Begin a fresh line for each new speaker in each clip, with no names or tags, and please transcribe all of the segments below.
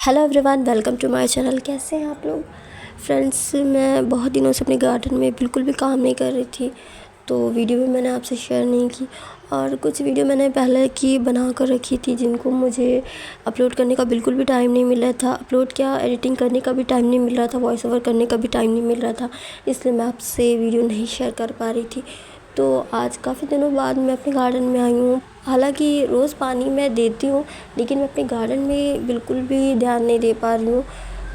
Hello everyone, welcome to my channel. कैसे हैं आप लोग फ्रेंड्स? मैं बहुत दिनों से अपने गार्डन में बिल्कुल भी काम नहीं कर रही थी, तो वीडियो भी मैंने आपसे शेयर नहीं की। और कुछ वीडियो मैंने पहले की बना कर रखी थी जिनको मुझे अपलोड करने का बिल्कुल भी टाइम नहीं मिल रहा था। अपलोड क्या, एडिटिंग करने का भी टाइम नहीं मिल रहा था, वॉइस ओवर करने का भी टाइम नहीं मिल रहा था, इसलिए मैं आपसे वीडियो नहीं शेयर कर पा रही थी। तो आज काफ़ी दिनों बाद मैं अपने गार्डन में आई हूँ। हालांकि रोज़ पानी मैं देती हूँ, लेकिन मैं अपने गार्डन में बिल्कुल भी ध्यान नहीं दे पा रही हूँ।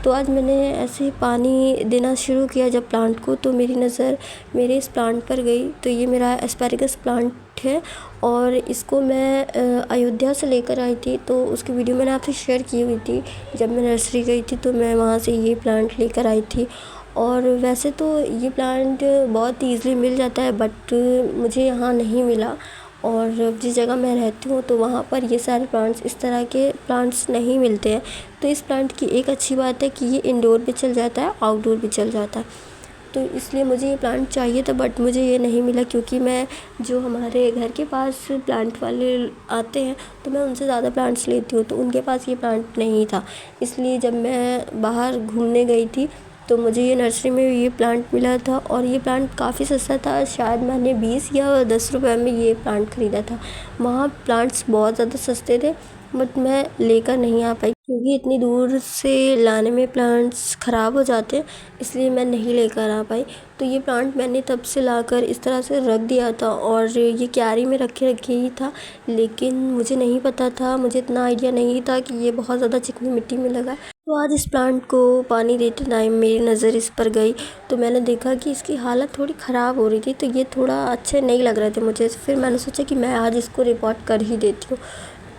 तो आज मैंने ऐसे ही पानी देना शुरू किया जब प्लांट को, तो मेरी नज़र मेरे इस प्लांट पर गई। तो ये मेरा एस्पैरागस प्लांट है और इसको मैं अयोध्या से लेकर आई थी, तो उसकी वीडियो मैंने आपसे शेयर की हुई थी। जब मैं नर्सरी गई थी तो मैं वहाँ से ये प्लांट लेकर आई थी। और वैसे तो ये प्लांट बहुत ईज़िली मिल जाता है, बट मुझे यहाँ नहीं मिला। और जिस जगह मैं रहती हूँ तो वहाँ पर ये सारे प्लांट्स, इस तरह के प्लांट्स नहीं मिलते हैं। तो इस प्लांट की एक अच्छी बात है कि ये इंडोर भी चल जाता है, आउटडोर भी चल जाता है। तो इसलिए मुझे ये प्लांट चाहिए था, बट मुझे ये नहीं मिला, क्योंकि मैं जो हमारे घर के पास प्लांट वाले आते हैं तो मैं उनसे ज़्यादा प्लांट्स लेती हूँ, तो उनके पास ये प्लांट नहीं था। इसलिए जब मैं बाहर घूमने गई थी तो मुझे ये नर्सरी में ये प्लांट मिला था, और ये प्लांट काफ़ी सस्ता था। शायद मैंने 20 या 10 रुपये में ये प्लांट ख़रीदा था। वहाँ प्लांट्स बहुत ज़्यादा सस्ते थे, बट मैं लेकर नहीं आ पाई क्योंकि इतनी दूर से लाने में प्लांट्स ख़राब हो जाते हैं, इसलिए मैं नहीं लेकर आ पाई। तो ये प्लांट मैंने तब से लाकर इस तरह से रख दिया था, और ये क्यारी में रखे ही था। लेकिन मुझे नहीं पता था, मुझे इतना आइडिया नहीं था कि ये बहुत ज़्यादा चिकनी मिट्टी में लगा है। तो आज इस प्लांट को पानी देते टाइम मेरी नज़र इस पर गई, तो मैंने देखा कि इसकी हालत थोड़ी ख़राब हो रही थी, तो ये थोड़ा अच्छे नहीं लग रहे थे मुझे। फिर मैंने सोचा कि मैं आज इसको रिपोर्ट कर ही देती हूँ।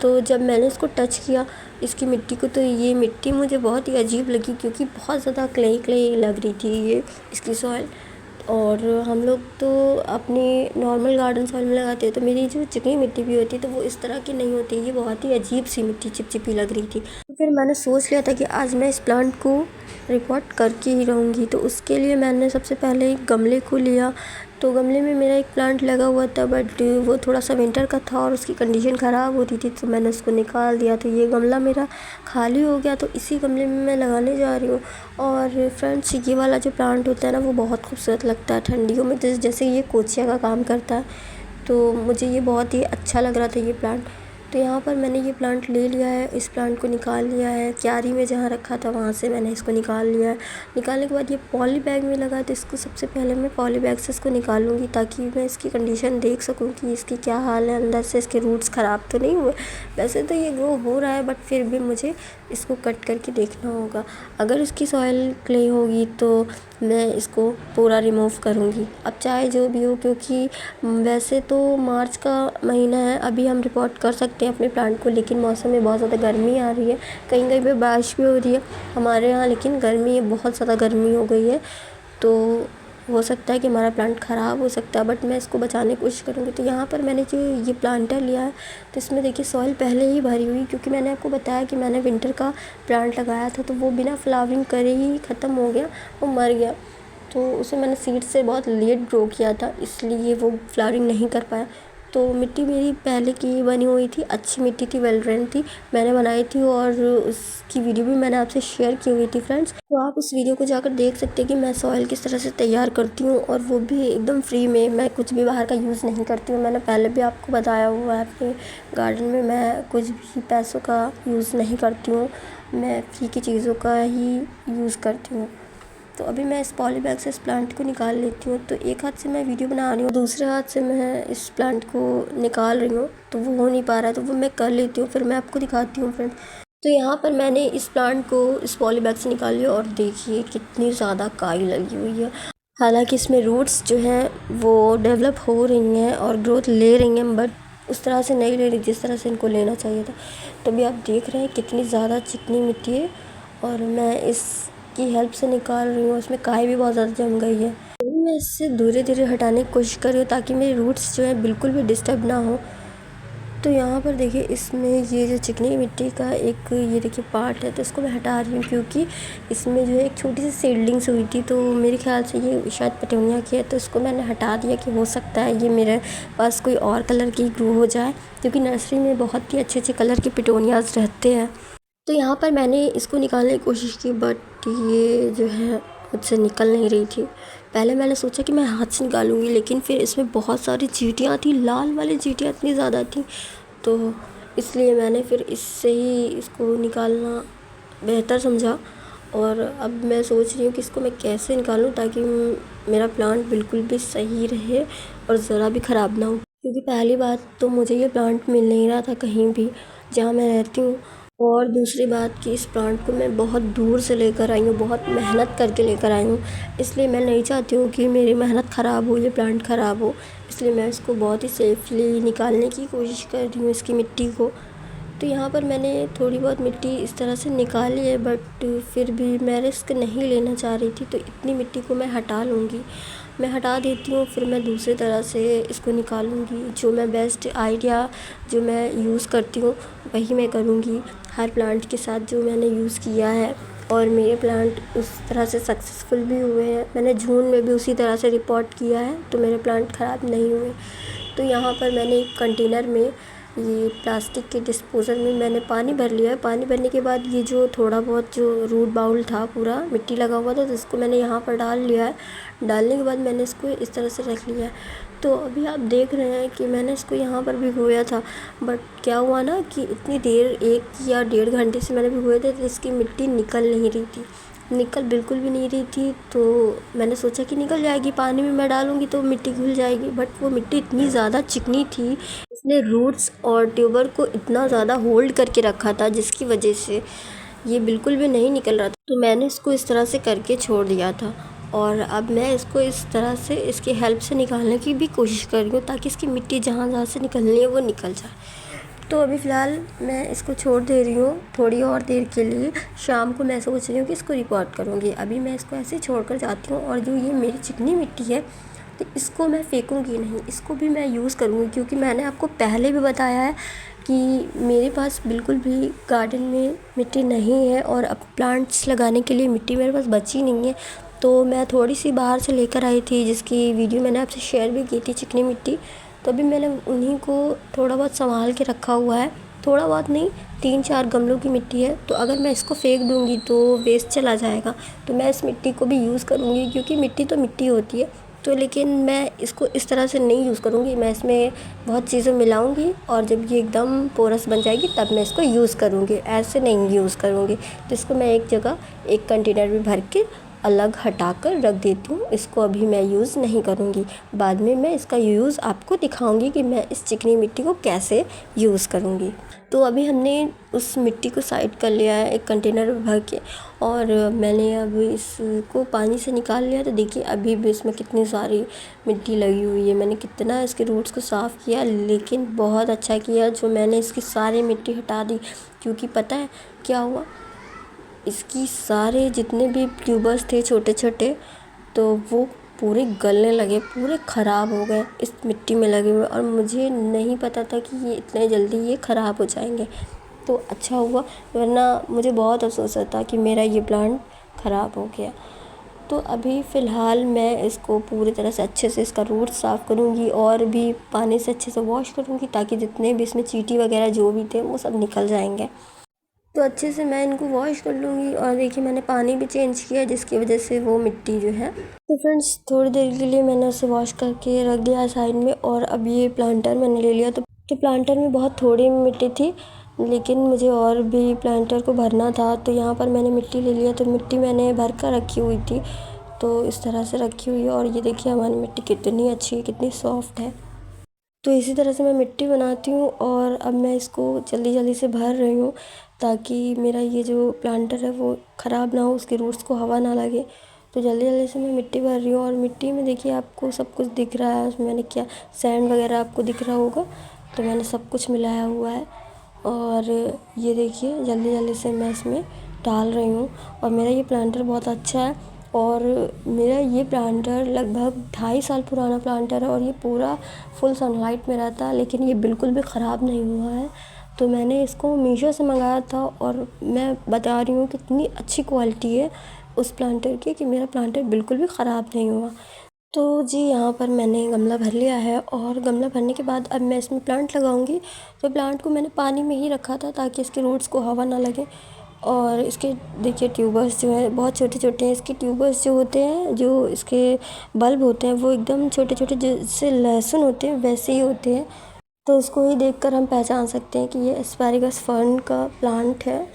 तो जब मैंने इसको टच किया, इसकी मिट्टी को, तो ये मिट्टी मुझे बहुत ही अजीब लगी, क्योंकि बहुत ज़्यादा क्ले लग रही थी ये इसकी सॉइल। और हम लोग तो अपनी नॉर्मल गार्डन सॉइल में लगाते हैं, तो मेरी जो चिकनी मिट्टी भी होती है तो वो इस तरह की नहीं होती। ये बहुत ही अजीब सी मिट्टी चिपचिपी लग रही थी। तो फिर मैंने सोच लिया था कि आज मैं इस प्लांट को रिपोर्ट करके ही रहूँगी। तो उसके लिए मैंने सबसे पहले एक गमले को लिया। तो गमले में मेरा एक प्लांट लगा हुआ था, बट वो थोड़ा सा विंटर का था और उसकी कंडीशन ख़राब हो रही थी, तो मैंने उसको निकाल दिया। तो ये गमला मेरा खाली हो गया, तो इसी गमले में मैं लगाने जा रही हूँ। और फ्रेंड्स, ये वाला जो प्लांट होता है ना, वो बहुत खूबसूरत लगता है ठंडियों में, जैसे ये कोचिया का काम करता है। तो मुझे ये बहुत ही अच्छा लग रहा था ये प्लांट। तो यहाँ पर मैंने ये प्लांट ले लिया है, इस प्लांट को निकाल लिया है। क्यारी में जहाँ रखा था वहाँ से मैंने इसको निकाल लिया है। निकालने के बाद ये पॉली बैग में लगा, तो इसको सबसे पहले मैं पॉली बैग से इसको निकालूंगी, ताकि मैं इसकी कंडीशन देख सकूँ कि इसकी क्या हाल है, अंदर से इसके रूट्स ख़राब तो नहीं हुए। वैसे तो ये ग्रो हो रहा है, बट फिर भी मुझे इसको कट करके देखना होगा। अगर इसकी सॉइल क्ले होगी तो मैं इसको पूरा रिमूव करूँगी, अब चाहे जो भी हो। क्योंकि वैसे तो मार्च का महीना है, अभी हम रिपोर्ट कर सकते हैं अपने प्लांट को, लेकिन मौसम में बहुत ज़्यादा गर्मी आ रही है, कहीं कहीं पे बारिश भी हो रही है हमारे यहाँ, लेकिन गर्मी, बहुत ज़्यादा गर्मी हो गई है। तो हो सकता है कि हमारा प्लांट ख़राब हो सकता है, बट मैं इसको बचाने की कोशिश करूँगी। तो यहाँ पर मैंने जो ये प्लांटर लिया है, तो इसमें देखिए सॉइल पहले ही भरी हुई, क्योंकि मैंने आपको बताया कि मैंने विंटर का प्लांट लगाया था, तो वो बिना फ्लावरिंग करे ही ख़त्म हो गया, वो मर गया। तो उसे मैंने सीड से बहुत लेट ग्रो किया था, इसलिए वो फ्लावरिंग नहीं कर पाया। तो मिट्टी मेरी पहले की बनी हुई थी, अच्छी मिट्टी थी, वेल ड्रेन थी, मैंने बनाई थी, और उसकी वीडियो भी मैंने आपसे शेयर की हुई थी फ्रेंड्स। तो आप उस वीडियो को जाकर देख सकते हैं कि मैं सॉइल किस तरह से तैयार करती हूँ, और वो भी एकदम फ्री में। मैं कुछ भी बाहर का यूज़ नहीं करती हूँ, मैंने पहले भी आपको बताया हुआ है। अपने गार्डन में मैं कुछ भी पैसों का यूज़ नहीं करती हूँ, मैं फ्री की चीज़ों का ही यूज़ करती हूँ। तो अभी मैं इस पॉली बैग से इस प्लांट को निकाल लेती हूँ। तो एक हाथ से मैं वीडियो बना रही हूँ, दूसरे हाथ से मैं इस प्लांट को निकाल रही हूँ, तो वो हो नहीं पा रहा है, तो वो मैं कर लेती हूँ, फिर मैं आपको दिखाती हूँ फ्रेंड। तो यहाँ पर मैंने इस प्लांट को इस पॉली बैग से निकाल लिया, और देखिए कितनी ज़्यादा काई लगी हुई है। हालांकि इसमें रूट्स जो हैं वो डेवलप हो रही हैं और ग्रोथ ले रही हैं, बट उस तरह से नहीं ले रही जिस तरह से इनको लेना चाहिए था। तो अभी आप देख रहे हैं कितनी ज़्यादा चिकनी मिट्टी है, और मैं इसकी हेल्प से निकाल रही हूँ। उसमें काई भी बहुत ज़्यादा जम गई है, तो मैं इससे धीरे धीरे हटाने की कोशिश कर रही हूँ, ताकि मेरे रूट्स जो है बिल्कुल भी डिस्टर्ब ना हो। तो यहाँ पर देखिए, इसमें ये जो चिकनी मिट्टी का एक ये देखिए पार्ट है, तो इसको मैं हटा रही हूँ, क्योंकि इसमें जो है एक छोटी सी सीडलिंग्स हुई थी, तो मेरे ख्याल से ये शायद पेटूनिया की है। तो इसको मैंने हटा दिया कि हो सकता है ये मेरे पास कोई और कलर की ग्रो हो जाए, क्योंकि नर्सरी में बहुत ही अच्छे अच्छे कलर के पेटूनियाज़ रहते हैं। तो यहाँ पर मैंने इसको निकालने की कोशिश की, बट ये जो है मुझसे निकल नहीं रही थी। पहले मैंने सोचा कि मैं हाथ से निकालूंगी, लेकिन फिर इसमें बहुत सारी चींटियाँ थी, लाल वाली चींटियाँ इतनी ज़्यादा थी, तो इसलिए मैंने फिर इससे ही इसको निकालना बेहतर समझा। और अब मैं सोच रही हूँ कि इसको मैं कैसे निकालूँ ताकि मेरा प्लांट बिल्कुल भी सही रहे और ज़रा भी ख़राब ना हो। क्योंकि पहली बात तो मुझे ये प्लांट मिल नहीं रहा था कहीं भी जहाँ मैं रहती हूँ, और दूसरी बात कि इस प्लांट को मैं बहुत दूर से लेकर आई हूँ, बहुत मेहनत करके लेकर आई हूँ। इसलिए मैं नहीं चाहती हूँ कि मेरी मेहनत ख़राब हो, ये प्लांट ख़राब हो। इसलिए मैं इसको बहुत ही सेफली निकालने की कोशिश कर रही हूँ, इसकी मिट्टी को। तो यहाँ पर मैंने थोड़ी बहुत मिट्टी इस तरह से निकाली है, बट फिर भी मैं रिस्क नहीं लेना चाह रही थी, तो इतनी मिट्टी को मैं हटा लूँगी। मैं हटा देती हूँ, फिर मैं दूसरी तरह से इसको निकालूँगी। जो मैं बेस्ट आइडिया जो मैं यूज़ करती हूँ वही मैं करूँगी हर प्लांट के साथ जो मैंने यूज़ किया है, और मेरे प्लांट उस तरह से सक्सेसफुल भी हुए हैं। मैंने जून में भी उसी तरह से रिपोर्ट किया है, तो मेरे प्लांट ख़राब नहीं हुए। तो यहाँ पर मैंने एक कंटेनर में, ये प्लास्टिक के डिस्पोज़ल में मैंने पानी भर लिया है। पानी भरने के बाद ये जो थोड़ा बहुत जो रूट बाउल था पूरा मिट्टी लगा हुआ था, तो इसको मैंने यहाँ पर डाल लिया है। डालने के बाद मैंने इसको इस तरह से रख लिया है। तो अभी आप देख रहे हैं कि मैंने इसको यहाँ पर भिगोया था, बट क्या हुआ ना कि इतनी देर 1 या 1.5 घंटे से मैंने भिगोए थे, तो इसकी मिट्टी निकल नहीं रही थी, निकल बिल्कुल भी नहीं रही थी। तो मैंने सोचा कि निकल जाएगी, पानी में मैं डालूँगी तो मिट्टी घुल जाएगी, बट वो मिट्टी इतनी ज़्यादा चिकनी थी, इसने रूट्स और ट्यूबर को इतना ज़्यादा होल्ड करके रखा था, जिसकी वजह से ये बिल्कुल भी नहीं निकल रहा था। तो मैंने इसको इस तरह से करके छोड़ दिया था, और अब मैं इसको इस तरह से इसकी हेल्प से निकालने की भी कोशिश कर रही हूँ, ताकि इसकी मिट्टी जहाँ जहाँ से निकलनी है वो निकल जाए। तो अभी फ़िलहाल मैं इसको छोड़ दे रही हूँ थोड़ी और देर के लिए। शाम को मैं सोच रही हूँ कि इसको रिपोर्ट करूँगी। अभी मैं इसको ऐसे ही छोड़ कर जाती हूँ, और जो ये मेरी चिकनी मिट्टी है तो इसको मैं फेंकूँगी नहीं, इसको भी मैं यूज़ करूँगी। क्योंकि मैंने आपको पहले भी बताया है कि मेरे पास बिल्कुल भी गार्डन में मिट्टी नहीं है, और अब प्लांट्स लगाने के लिए मिट्टी मेरे पास बची नहीं है। तो मैं थोड़ी सी बाहर से लेकर आई थी, जिसकी वीडियो मैंने आपसे शेयर भी की थी, चिकनी मिट्टी। तो अभी मैंने उन्हीं को थोड़ा बहुत संभाल के रखा हुआ है, थोड़ा बहुत नहीं, 3-4 गमलों की मिट्टी है। तो अगर मैं इसको फेंक दूँगी तो वेस्ट चला जाएगा, तो मैं इस मिट्टी को भी यूज़ करूँगी। क्योंकि मिट्टी तो मिट्टी होती है, तो लेकिन मैं इसको इस तरह से नहीं यूज़ करूँगी। मैं इसमें बहुत चीज़ें मिलाऊँगी, और जब ये एकदम पोरस बन जाएगी तब मैं इसको यूज़ करूँगी, ऐसे नहीं यूज़ करूँगी। तो इसको मैं एक जगह एक कंटेनर में भर के अलग हटा कर रख देती हूँ। इसको अभी मैं यूज़ नहीं करूँगी, बाद में मैं इसका यूज़ आपको दिखाऊँगी कि मैं इस चिकनी मिट्टी को कैसे यूज़ करूँगी। तो अभी हमने उस मिट्टी को साइड कर लिया है एक कंटेनर में भर के, और मैंने अभी इसको पानी से निकाल लिया। तो देखिए अभी भी इसमें कितनी सारी मिट्टी लगी हुई है। मैंने कितना इसके रूट्स को साफ़ किया, लेकिन बहुत अच्छा किया जो मैंने इसकी सारी मिट्टी हटा दी। क्योंकि पता है क्या हुआ, इसकी सारे जितने भी ट्यूबर्स थे छोटे छोटे, तो वो पूरे गलने लगे, पूरे ख़राब हो गए इस मिट्टी में लगे हुए, और मुझे नहीं पता था कि ये इतने जल्दी ये ख़राब हो जाएंगे। तो अच्छा हुआ, वरना मुझे बहुत अफसोस होता कि मेरा ये प्लांट ख़राब हो गया। तो अभी फ़िलहाल मैं इसको पूरी तरह से अच्छे से इसका रूट साफ़ करूँगी, और भी पानी से अच्छे से वॉश करूँगी, ताकि जितने भी इसमें चींटी वगैरह जो भी थे वो सब निकल जाएंगे। तो अच्छे से मैं इनको वॉश कर लूँगी। और देखिए मैंने पानी भी चेंज किया, जिसकी वजह से वो मिट्टी जो है, तो फ्रेंड्स थोड़ी देर के लिए मैंने उसे वॉश करके रख दिया साइड में। और अब ये प्लांटर मैंने ले लिया। तो प्लांटर में बहुत थोड़ी मिट्टी थी, लेकिन मुझे और भी प्लांटर को भरना था, तो यहाँ पर मैंने मिट्टी ले लिया। तो मिट्टी मैंने भर कर रखी हुई थी, तो इस तरह से रखी हुई है। और ये देखिए हमारी मिट्टी कितनी अच्छी है, कितनी सॉफ्ट है। तो इसी तरह से मैं मिट्टी बनाती हूँ, और अब मैं इसको जल्दी जल्दी से भर रही हूँ, ताकि मेरा ये जो प्लांटर है वो ख़राब ना हो, उसके रूट्स को हवा ना लगे। तो जल्दी जल्दी से मैं मिट्टी भर रही हूँ। और मिट्टी में देखिए आपको सब कुछ दिख रहा है, उसमें मैंने क्या सैंड वगैरह आपको दिख रहा होगा, तो मैंने सब कुछ मिलाया हुआ है। और ये देखिए जल्दी जल्दी से मैं इसमें डाल रही हूँ। और मेरा ये प्लांटर बहुत अच्छा है, और मेरा ये प्लांटर लगभग 2.5 साल पुराना प्लांटर है, और ये पूरा फुल सनलाइट में रहता है, लेकिन ये बिल्कुल भी ख़राब नहीं हुआ है। तो मैंने इसको मीशो से मंगाया था, और मैं बता रही हूँ कितनी अच्छी क्वालिटी है उस प्लांटर की, कि मेरा प्लांटर बिल्कुल भी ख़राब नहीं हुआ। तो जी यहाँ पर मैंने गमला भर लिया है, और गमला भरने के बाद अब मैं इसमें प्लांट लगाऊंगी। तो प्लांट को मैंने पानी में ही रखा था, ताकि इसके रूट्स को हवा ना लगे। और इसके देखिए ट्यूबर्स जो है बहुत छोटे छोटे हैं। इसके ट्यूबर्स जो होते हैं, जो इसके बल्ब होते हैं वो एकदम छोटे छोटे, जैसे लहसुन होते हैं वैसे ही होते हैं। तो उसको ही देखकर हम पहचान सकते हैं कि ये एस्पैरागस फर्न का प्लांट है।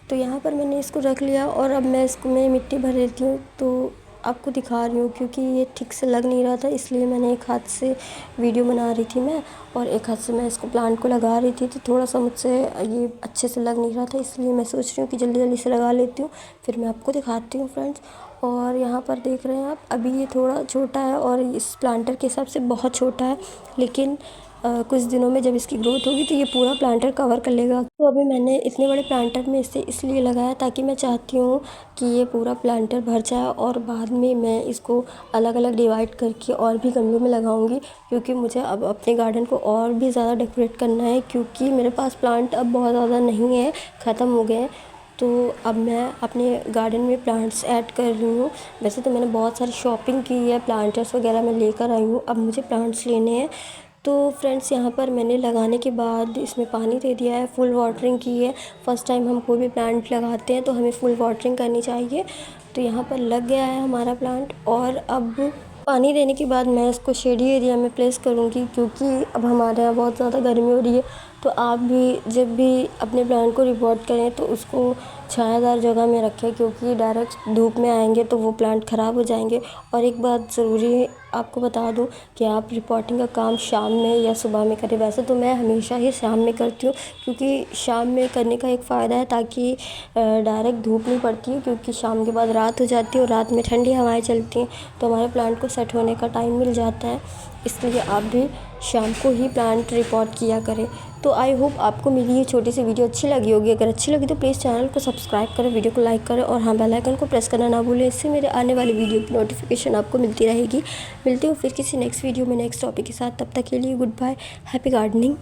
तो यहाँ पर मैंने इसको रख लिया और अब मैं इसको में मिट्टी भर लेती हूँ। तो आपको दिखा रही हूँ क्योंकि ये ठीक से लग नहीं रहा था, इसलिए मैंने एक हाथ से वीडियो बना रही थी मैं, और एक हाथ से मैं इसको प्लांट को लगा रही थी। तो थोड़ा सा मुझसे ये अच्छे से लग नहीं रहा था, इसलिए मैं सोच रही हूँ कि जल्दी जल्दी से लगा लेती हूँ, फिर मैं आपको दिखाती हूँ फ्रेंड्स। और यहाँ पर देख रहे हैं आप, अभी ये थोड़ा छोटा है और इस प्लांटर के हिसाब से बहुत छोटा है, लेकिन कुछ दिनों में जब इसकी ग्रोथ होगी तो ये पूरा प्लांटर कवर कर लेगा। तो अभी मैंने इतने बड़े प्लांटर में इसे इसलिए लगाया ताकि मैं चाहती हूँ कि ये पूरा प्लांटर भर जाए और बाद में मैं इसको अलग अलग डिवाइड करके और भी गमलों में लगाऊंगी, क्योंकि मुझे अब अपने गार्डन को और भी ज़्यादा डेकोरेट करना है, क्योंकि मेरे पास प्लांट अब बहुत ज़्यादा नहीं है, ख़त्म हो गए हैं। तो अब मैं अपने गार्डन में प्लांट्स ऐड कर रही हूँ। वैसे तो मैंने बहुत सारी शॉपिंग की है, प्लांटर्स वगैरह मैं लेकर आई हूँ, अब मुझे प्लांट्स लेने हैं। तो फ्रेंड्स यहाँ पर मैंने लगाने के बाद इसमें पानी दे दिया है, फुल वाटरिंग की है। फ़र्स्ट टाइम हम कोई भी प्लांट लगाते हैं तो हमें फुल वाटरिंग करनी चाहिए। तो यहाँ पर लग गया है हमारा प्लांट, और अब पानी देने के बाद मैं इसको शेडी एरिया में प्लेस करूँगी, क्योंकि अब हमारे यहाँ बहुत ज़्यादा गर्मी हो रही है। तो आप भी जब भी अपने प्लांट को रिपोर्ट करें तो उसको छायादार जगह में रखें, क्योंकि डायरेक्ट धूप में आएंगे तो वो प्लांट ख़राब हो जाएंगे। और एक बात ज़रूरी आपको बता दूं कि आप रिपोर्टिंग का काम शाम में या सुबह में करें। वैसे तो मैं हमेशा ही शाम में करती हूँ, क्योंकि शाम में करने का एक फ़ायदा है, ताकि डायरेक्ट धूप नहीं पड़ती है, क्योंकि शाम के बाद रात हो जाती है और रात में ठंडी हवाएं चलती हैं, तो हमारे प्लांट को सेट होने का टाइम मिल जाता है। इसलिए आप भी शाम को ही प्लांट रिपोर्ट किया करें। तो आई होप आपको मेरी ये छोटी सी वीडियो अच्छी लगी होगी। अगर अच्छी लगी तो प्लीज़ चैनल को सब्सक्राइब करें, वीडियो को लाइक करें, और हाँ, बेल आइकन को प्रेस करना ना भूलें। इससे मेरे आने वाली वीडियो की नोटिफिकेशन आपको मिलती रहेगी। मिलती हूँ फिर किसी नेक्स्ट वीडियो में नेक्स्ट टॉपिक के साथ। तब तक के लिए गुड बाय, हैप्पी गार्डनिंग।